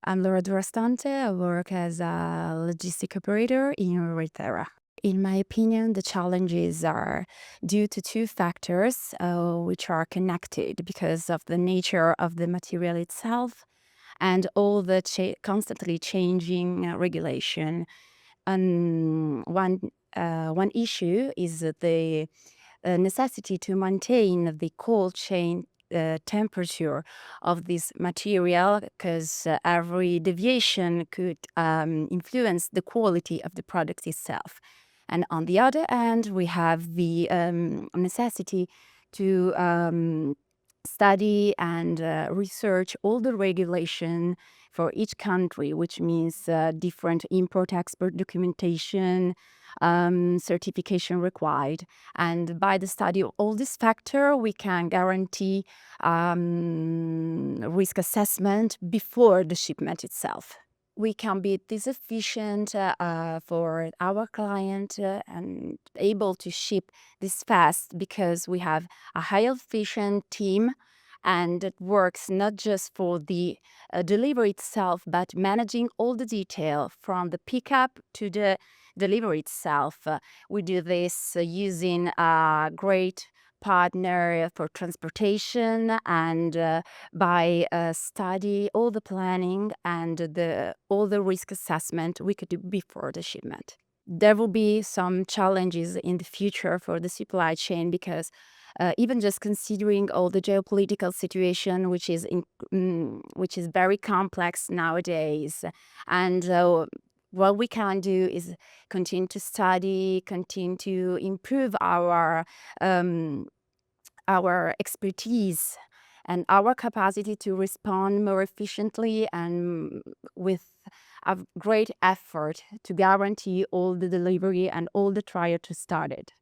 I'm Durastante. I work as a logistic operator in ReiThera's. In my opinion, the challenges are due to two factors which are connected because of the nature of the material itself and all the constantly changing regulation. And one issue is the necessity to maintain the cold chain temperature of this material, because every deviation could influence the quality of the product itself. And on the other hand, we have the necessity to study and research all the regulation for each country, which means different import-export documentation, certification required. And by the study of all these factors, we can guarantee risk assessment before the shipment itself. We can be this efficient for our client and able to ship this fast because we have a high efficient team, and it works not just for the delivery itself, but managing all the detail from the pickup to the delivery itself. We do this using a great partner for transportation, and by study all the planning and all the risk assessment we could do before the shipment. There will be some challenges in the future for the supply chain because even just considering all the geopolitical situation, which is very complex nowadays, and what we can do is continue to study, continue to improve our expertise and our capacity to respond more efficiently and with a great effort to guarantee all the delivery and all the trial to start it.